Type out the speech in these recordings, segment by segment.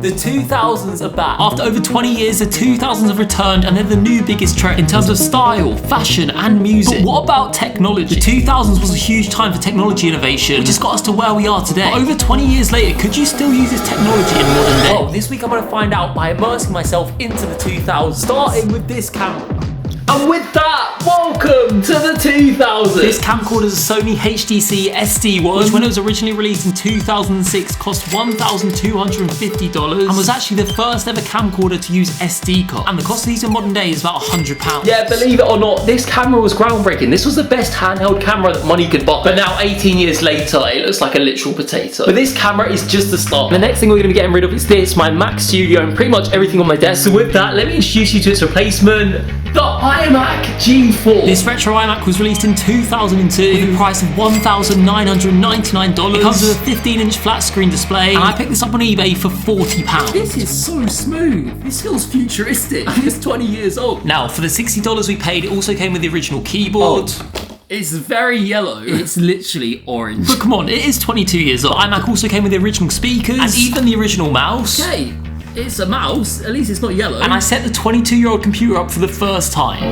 The 2000s are back. After over 20 years, the 2000s have returned and they're the new biggest trend in terms of style, fashion and music. But what about technology? The 2000s was a huge time for technology innovation, which has got us to where we are today. But over 20 years later, could you still use this technology in modern day? Well, this week I'm going to find out by immersing myself into the 2000s, starting with this camera. And with that, welcome to the 2000s! This camcorder is a Sony HDC SD1, which when it was originally released in 2006 cost $1,250 and was actually the first ever camcorder to use SD card. And the cost of these in modern day is about £100. Yeah, believe it or not, this camera was groundbreaking. This was the best handheld camera that money could buy. But now, 18 years later, it looks like a literal potato. But this camera is just the start. The next thing we're going to be getting rid of is this, my Mac Studio, and pretty much everything on my desk. So with that, let me introduce you to its replacement, the imac G4. This retro iMac was released in 2002 with a price of $1,999. It comes with a 15-inch flat screen display, and I picked this up on eBay for £40. This is so smooth. This feels futuristic. It's 20 years old. Now, for the $60 we paid, it also came with the original keyboard. It's very yellow. It's literally orange. But come on, it is 22 years old. The iMac also came with the original speakers and even the original mouse. Okay. It's a mouse, at least it's not yellow. And I set the 22-year-old computer up for the first time.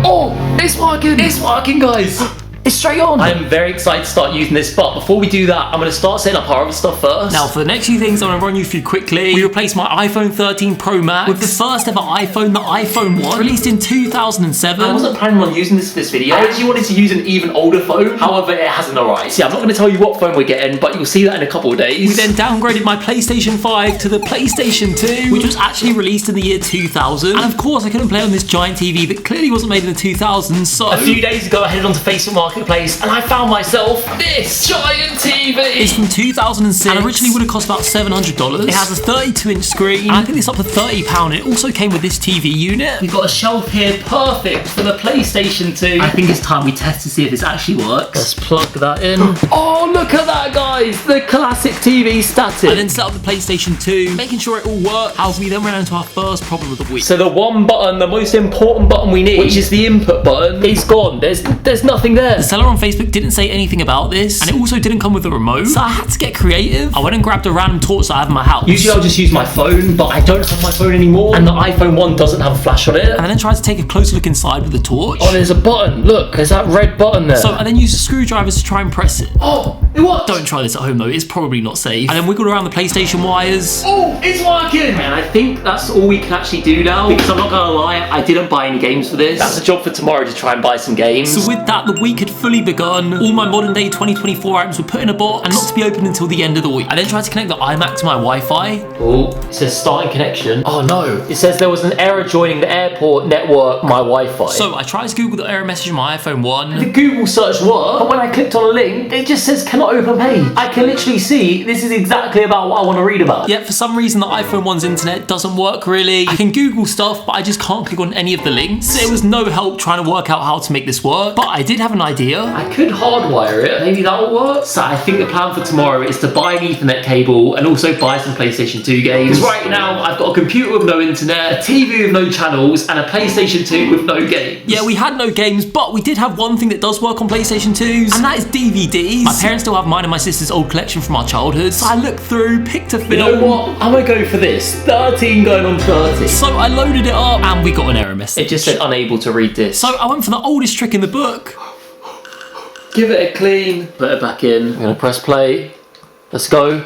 Oh, it's working! It's working, guys! It's straight on! I'm very excited to start using this, but before we do that, I'm going to start setting up our other stuff first. Now, for the next few things I'm going to run you through quickly. We replaced my iPhone 13 Pro Max with the first ever iPhone, the iPhone 1, released in 2007. I wasn't planning on using this for this video. I actually wanted to use an even older phone, however, it hasn't arrived. See, I'm not going to tell you what phone we're getting, but you'll see that in a couple of days. We then downgraded my PlayStation 5 to the PlayStation 2, which was actually released in the year 2000. And of course, I couldn't play on this giant TV that clearly wasn't made in the 2000s, so a few days ago, I headed onto Facebook Marketplace and I found myself this giant TV. It's from 2006 and originally would have cost about $700. It has a 32-inch screen and I picked this up for £30 and it also came with this TV unit. We've got a shelf here perfect for the PlayStation 2. I think it's time we test to see if this actually works. Let's plug that in. Oh, look at that, guys! The classic TV static. I then set up the PlayStation 2, making sure it all worked. However, we then ran into our first problem of the week. So the one button, the most important button we need, which is the input button, is gone. There's nothing there. The seller on Facebook didn't say anything about this, and it also didn't come with a remote, so I had to get creative. I went and grabbed a random torch that I have in my house. Usually I'll just use my phone, but I don't have my phone anymore, and the iPhone 1 doesn't have a flash on it. And I then tried to take a closer look inside with the torch. Oh, there's a button. Look, there's that red button there. So I then used a screwdriver to try and press it. Oh, it worked. Don't try this at home though, it's probably not safe. And then wiggled around the PlayStation wires. Oh, it's working! And I think that's all we can actually do now, because I'm not gonna lie, I didn't buy any games for this. That's a job for tomorrow, to try and buy some games. So with that, the week had fully begun. All my modern day 2024 items were put in a box and not to be opened until the end of the week. I then tried to connect the iMac to my Wi-Fi. Oh, it says starting connection. Oh no, it says there was an error joining the airport network, my Wi-Fi. So I tried to Google the error message on my iPhone 1. The Google search worked, but when I clicked on a link, it just says cannot open page. I can literally see this is exactly about what I want to read about. Yet for some reason the iPhone 1's internet doesn't work really. I can Google stuff, but I just can't click on any of the links. It was no help trying to work out how to make this work, but I did have an idea. I could hardwire it. Maybe that'll work. So I think the plan for tomorrow is to buy an Ethernet cable and also buy some PlayStation 2 games. Because right now I've got a computer with no internet, a TV with no channels, and a PlayStation 2 with no games. Yeah, we had no games, but we did have one thing that does work on PlayStation 2s, and that is DVDs. My parents still have mine and my sister's old collection from our childhood, so I looked through, picked a film. You know what? I'm gonna go for this. 13 going on 30. So I loaded it up and we got an error message. It just said unable to read this. So I went for the oldest trick in the book. Give it a clean, put it back in. I'm gonna press play. Let's go.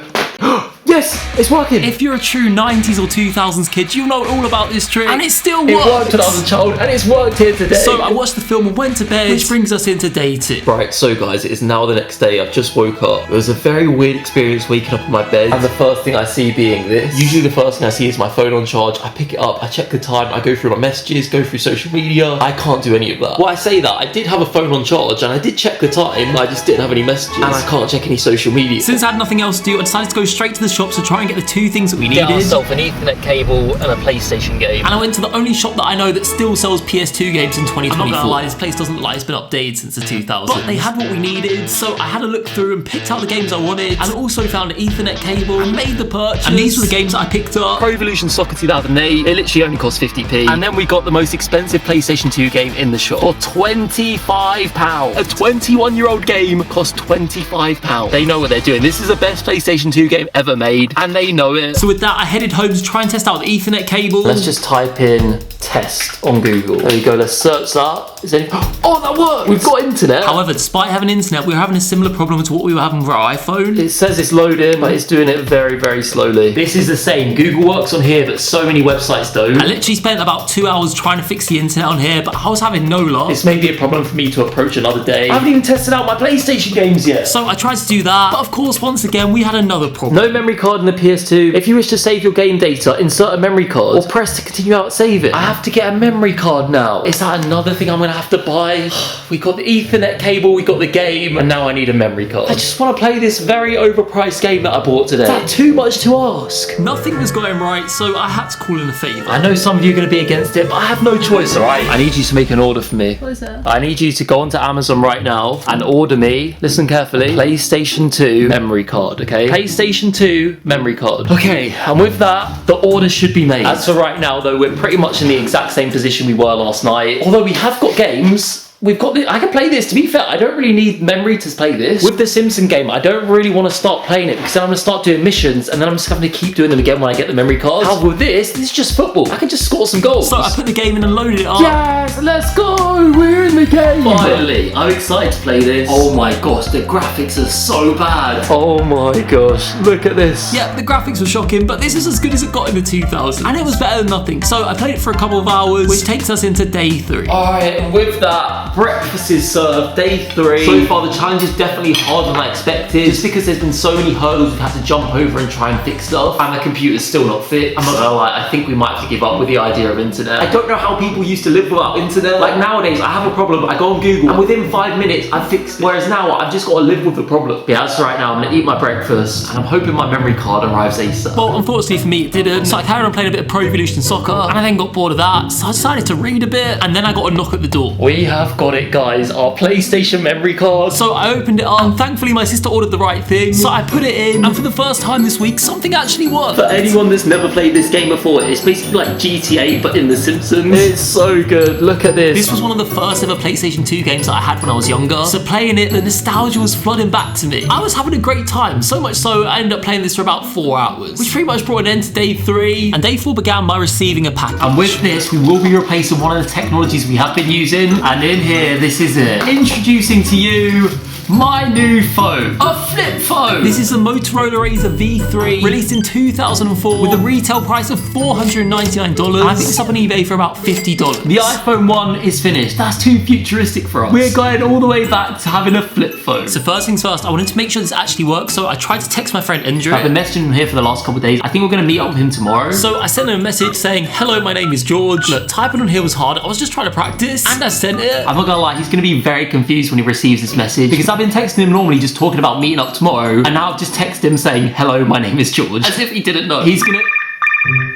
Yes, it's working. If you're a true 90s or 2000s kid, you'll know all about this trick. And it still works. It worked when I was a child, and it's worked here today. So I watched the film and went to bed, which brings us into day 2. Right, so guys, it is now the next day. I've just woke up. It was a very weird experience waking up in my bed, and the first thing I see being this. Usually the first thing I see is my phone on charge. I pick it up, I check the time, I go through my messages, go through social media. I can't do any of that. Well, I say that, I did have a phone on charge, and I did check the time, I just didn't have any messages, and I can't check any social media. Since I had nothing else to do, I decided to go straight to the shop to try and get the 2 things that we needed. Get ourselves an Ethernet cable and a PlayStation game. And I went to the only shop that I know that still sells PS2 games in 2024. I'm not gonna lie, this place doesn't look like it's been updated since the 2000s. But they had what we needed, so I had a look through and picked out the games I wanted, and also found an Ethernet cable and made the purchase. And these were the games that I picked up. Pro Evolution Soccer 2008, it literally only cost 50p. And then we got the most expensive PlayStation 2 game in the shop for £25. A 21-year-old game cost £25. They know what they're doing. This is the best PlayStation 2 game ever made. made, and they know it. So with that, I headed home to try and test out the Ethernet cable. Let's just type in test on Google. There we go, let's search that. Is there any... Oh, that worked! We've got internet. However, despite having internet, we were having a similar problem to what we were having with our iPhone. It says it's loading, but it's doing it very, very slowly. This is the same. Google works on here, but so many websites don't. I literally spent about 2 hours trying to fix the internet on here, but I was having no luck. This may be a problem for me to approach another day. I haven't even tested out my PlayStation games yet. So I tried to do that, but of course, once again, we had another problem. No memory card in the PS2. If you wish to save your game data, insert a memory card or press to continue out saving. I have to get a memory card now. Is that another thing I'm gonna have to buy? We got the Ethernet cable, we got the game, and now I need a memory card. I just want to play this very overpriced game that I bought today. Is that too much to ask? Nothing was going right, so I had to call in a favour. I know some of you are going to be against it, but I have no choice, alright? I need you to make an order for me. What is that? I need you to go onto Amazon right now and order me, listen carefully, PlayStation 2 memory card, okay? PlayStation 2 memory card. Okay, and with that, the order should be made. As for right now, though, we're pretty much in the exact same position we were last night. Although we have got games. We've got this. I can play this. To be fair, I don't really need memory to play this. With the Simpson game, I don't really want to start playing it because then I'm going to start doing missions and then I'm just going to keep doing them again when I get the memory cards. However, with this is just football. I can just score some goals. So I put the game in and loaded it up. Yes, let's go. We're in the game. Finally, I'm excited to play this. Oh my gosh, the graphics are so bad. Oh my gosh, look at this. Yeah, the graphics were shocking, but this is as good as it got in the 2000s. And it was better than nothing. So I played it for a couple of hours, which takes us into day 3. All right, and with that, breakfast is served, day 3. So far the challenge is definitely harder than I expected, just because there's been so many hurdles we've had to jump over and try and fix stuff, and the computer's still not fixed. I'm not gonna lie, I think we might have to give up with the idea of internet. I don't know how people used to live without internet. Like nowadays, I have a problem, I go on Google, and within 5 minutes, I've fixed it. Whereas now, I've just got to live with the problem. Yeah, that's right now, I'm gonna eat my breakfast, and I'm hoping my memory card arrives ASAP. Well, unfortunately for me, it didn't. So I carried on playing a bit of Pro Evolution Soccer, and I then got bored of that, so I decided to read a bit, and then I got a knock at the door. We have got it, guys. Our PlayStation memory card. So I opened it up, and thankfully my sister ordered the right thing. So I put it in, and for the first time this week, something actually worked. For anyone that's never played this game before, it's basically like GTA, but in The Simpsons. It's so good. Look at this. This was one of the first ever PlayStation 2 games that I had when I was younger. So playing it, the nostalgia was flooding back to me. I was having a great time, so much so I ended up playing this for about 4 hours, which pretty much brought an end to day 3. And day 4 began by receiving a package. And with this, we will be replacing one of the technologies we have been using. And in here, this is it. Introducing to you my new phone, a flip phone. This is the Motorola Razr V3, released in 2004 with a retail price of $499. I picked this up on eBay for about $50. The iPhone 1 is finished. That's too futuristic for us. We're going all the way back to having a flip phone. So first things first, I wanted to make sure this actually works, so I tried to text my friend Andrew. I've been messaging him here for the last couple of days. I think we're going to meet up with him tomorrow. So I sent him a message saying, hello, my name is George. Look, typing on here was hard. I was just trying to practice, and I sent it. I'm not gonna lie, he's going to be very confused when he receives this message, because I've been texting him normally just talking about meeting up tomorrow, and now I've just texted him saying, hello, my name is George, as if he didn't know. He's gonna...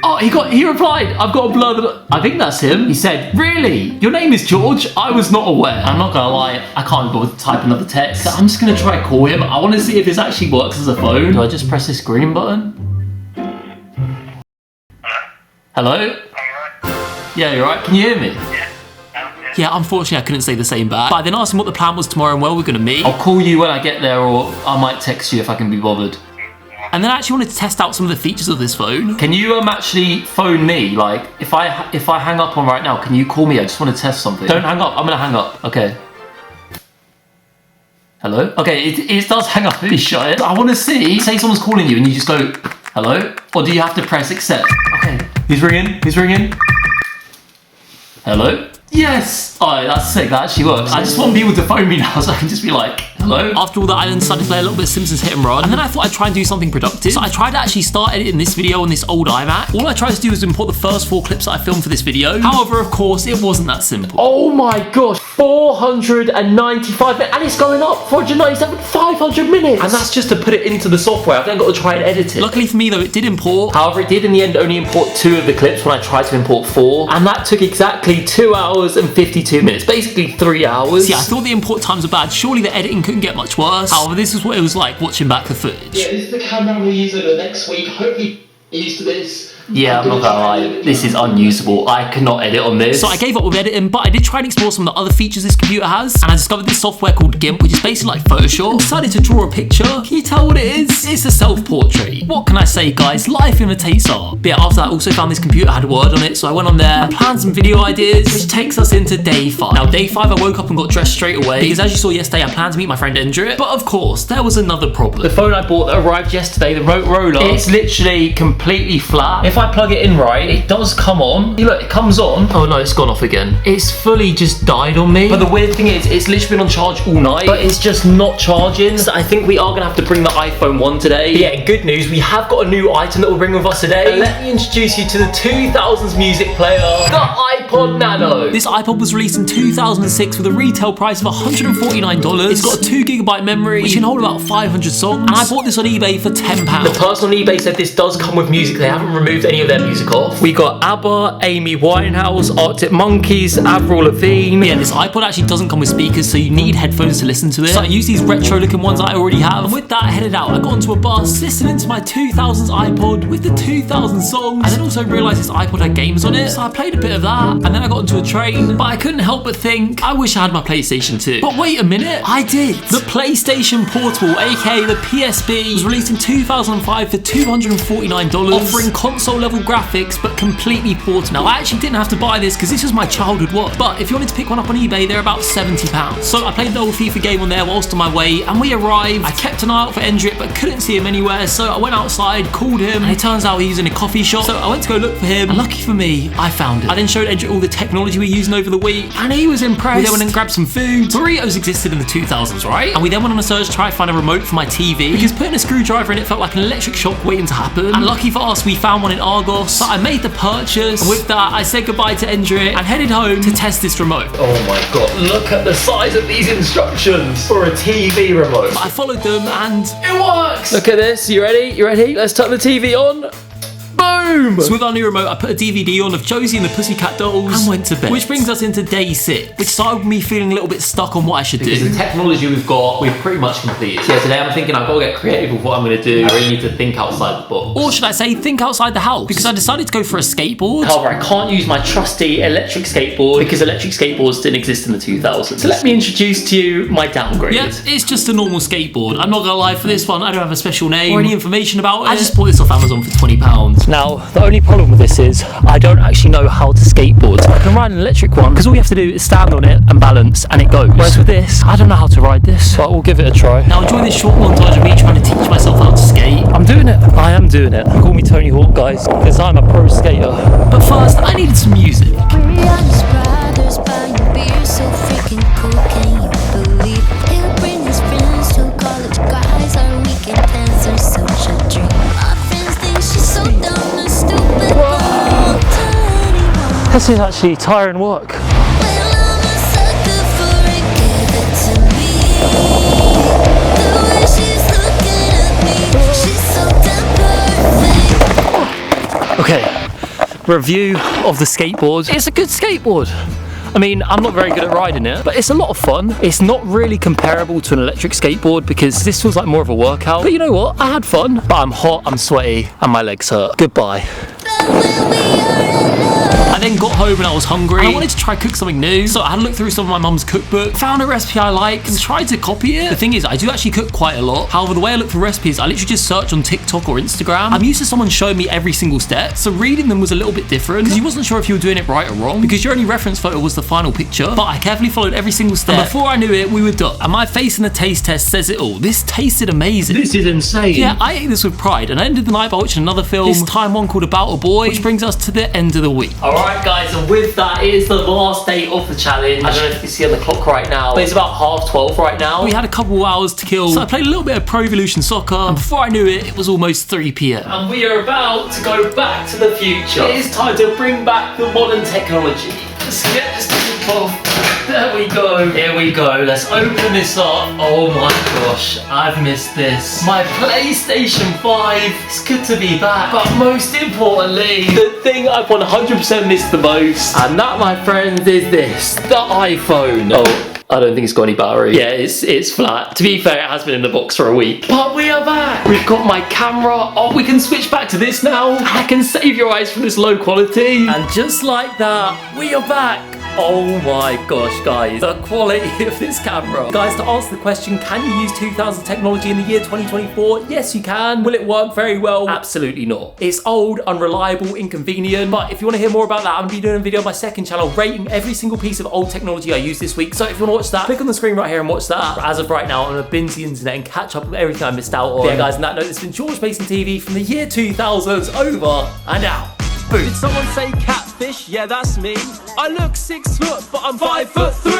Oh, he replied, I've got a blur. I think that's him. He said, really? Your name is George? I was not aware. I'm not gonna lie, I can't be bothered to type another text. I'm just gonna try to call him. I want to see if this actually works as a phone. Do I just press this green button? Hello? Are you right? Yeah, you're right. Can you hear me? Yeah, unfortunately I couldn't say the same back. But I then asked him what the plan was tomorrow and where we're gonna meet. I'll call you when I get there, or I might text you if I can be bothered. And then I actually wanted to test out some of the features of this phone. Can you actually phone me? Like, if I hang up on right now, can you call me? I just want to test something. Don't hang up, I'm gonna hang up. Okay. Hello? Okay, it does hang up, please shut it. I wanna see, say someone's calling you and you just go, hello? Or do you have to press accept? Okay, he's ringing. Hello? Yes! Oh, that's sick, that actually works. I just want people to phone me now so I can just be like, hello? After all that, I then decided to play a little bit of Simpsons Hit and Run, and then I thought I'd try and do something productive. So I tried to actually start editing this video on this old iMac. All I tried to do was import the first 4 clips that I filmed for this video. However, of course, it wasn't that simple. Oh my gosh, 495 minutes, and it's going up, 497, 500 minutes. And that's just to put it into the software. I've then got to try and edit it. Luckily for me though, it did import. However, it did in the end only import 2 of the clips when I tried to import 4. And that took exactly 2 hours and 52 minutes, basically 3 hours. See, I thought the import times were bad. Surely the editing couldn't get much worse. However, this is what it was like watching back the footage. Yeah, this is the camera we're using the next week. Hopefully you're used to this. Yeah, I'm not gonna lie, this is unusable. I cannot edit on this. So I gave up with editing, but I did try and explore some of the other features this computer has, and I discovered this software called GIMP, which is basically like Photoshop. I decided to draw a picture. Can you tell what it is? It's a self-portrait. What can I say, guys? Life imitates art. But yeah, after that, I also found this computer had Word on it, so I went on there and planned some video ideas, which takes us into day 5. Now, day 5, I woke up and got dressed straight away, because as you saw yesterday, I planned to meet my friend Endrit. But of course, there was another problem. The phone I bought that arrived yesterday, the Motorola, it's literally completely flat. If I plug it in right, it does come on. You look, it comes on. Oh no, it's gone off again. It's fully just died on me. But the weird thing is, it's literally been on charge all night, but it's just not charging. So I think we are gonna have to bring the iPhone 1 today. But yeah, good news, we have got a new item that we'll bring with us today. And let me introduce you to the 2000s music player, the iPod Nano. This iPod was released in 2006 with a retail price of $149. It's got a 2GB memory, which can hold about 500 songs. And I bought this on eBay for £10. The person on eBay said this does come with music. They haven't removed any of their music off. We got ABBA, Amy Winehouse, Arctic Monkeys, Avril Lavigne. But yeah, this iPod actually doesn't come with speakers, so you need headphones to listen to it. So I used these retro looking ones that I already have. And with that, I headed out. I got onto a bus, listening to my 2000s iPod with the 2000 songs. And then also realised this iPod had games on it, so I played a bit of that. And then I got onto a train, but I couldn't help but think, I wish I had my PlayStation 2. But wait a minute, I did. The PlayStation Portable, aka the PSP, was released in 2005 for $249, offering console level graphics, but completely portable. Now, I actually didn't have to buy this because this was my childhood watch, but if you wanted to pick one up on eBay, they're about £70. So I played the old FIFA game on there whilst on my way, and we arrived. I kept an eye out for Endrit, but couldn't see him anywhere, so I went outside, called him, and it turns out he was in a coffee shop. So I went to go look for him, and lucky for me, I found him. I then showed Endrit all the technology we're using over the week, and he was impressed. We then went and grabbed some food. Burritos existed in the 2000s, right? And we then went on a search to try and find a remote for my TV, because putting a screwdriver in it felt like an electric shock waiting to happen. And lucky for us, we found one in Argos, so I made the purchase. And with that, I said goodbye to Endrit and headed home to test this remote. Oh my god, look at the size of these instructions for a TV remote. I followed them and it works! Look at this, you ready? You ready? Let's turn the TV on. Boom! So with our new remote, I put a DVD on of Josie and the Pussycat Dolls and went to bed. Which brings us into day 6, which started with me feeling a little bit stuck on what I should do. Because the technology we've got, we've pretty much completed. So yeah, today I'm thinking I've got to get creative with what I'm going to do. I really need to think outside the box. Or should I say, think outside the house? Because I decided to go for a skateboard. However, I can't use my trusty electric skateboard because electric skateboards didn't exist in the 2000s. So let me introduce to you my downgrade. Yeah, it's just a normal skateboard. I'm not going to lie, for this one, I don't have a special name or any information about it. I just bought this off Amazon for £20. Now, the only problem with this is I don't actually know how to skateboard. I can ride an electric one because all you have to do is stand on it and balance and it goes. Whereas with this, I don't know how to ride this, but we'll give it a try. Now enjoy this short montage of me trying to teach myself how to skate. I'm doing it. I am doing it. Call me Tony Hawk, guys, because I'm a pro skater. But first, I needed some music. We're honest brothers buying beer, so freaking cool, can you believe? He'll bring his friends to college guys, our weekend plans are such a dream. Our friends think she's so dumb and stupid. This is actually tiring work. Well, I'm a sucker for it, give it to me. The way she's looking at me, she's so damn perfect. Okay, review of the skateboard. It's a good skateboard. I mean, I'm not very good at riding it, but it's a lot of fun. It's not really comparable to an electric skateboard because this feels like more of a workout. But you know what? I had fun, but I'm hot, I'm sweaty, and my legs hurt. Goodbye. I then got home and I was hungry. And I wanted to try cook something new, so I had a look through some of my mum's cookbook, found a recipe I liked, and tried to copy it. The thing is, I do actually cook quite a lot. However, the way I look for recipes, I literally just search on TikTok or Instagram. I'm used to someone showing me every single step, so reading them was a little bit different because you wasn't sure if you were doing it right or wrong because your only reference photo was the final picture. But I carefully followed every single step, and before I knew it, we were done. And my face in the taste test says it all. This tasted amazing. This is insane. Yeah, I ate this with pride, and I ended the night by watching another film, this time one called About a Boy, which brings us to the end of the week. Alright guys, and with that, it is the last day of the challenge. I don't know if you can see on the clock right now, but it's about 12:30 right now. We had a couple hours to kill, so I played a little bit of Pro Evolution Soccer, and before I knew it, it was almost 3 PM. And we are about to go back to the future. It is time to bring back the modern technology. Let's get this thing off. There we go. Here we go. Let's open this up. Oh my gosh, I've missed this. My PlayStation 5. It's good to be back. But most importantly, the thing I've 100% missed the most, and that, my friends, is this. The iPhone. Oh. I don't think it's got any battery. Yeah, it's flat. To be fair, it has been in the box for a week. But we are back. We've got my camera. Oh, we can switch back to this now. I can save your eyes from this low quality. And just like that, we are back. Oh my gosh, guys, the quality of this camera. Guys, to answer the question, can you use 2000 technology in the year 2024? Yes, you can. Will it work very well? Absolutely not. It's old, unreliable, inconvenient. But if you want to hear more about that, I'm going to be doing a video on my second channel rating every single piece of old technology I used this week. So if you want to watch that, click on the screen right here and watch that. But as of right now, I'm going to binge the internet and catch up with everything I missed out on. But yeah, guys, on that note, this has been Georgemasontv from the year 2000s over and out. Boom. Did someone say catfish? Yeah, that's me. I look 6 foot, but I'm 5'3".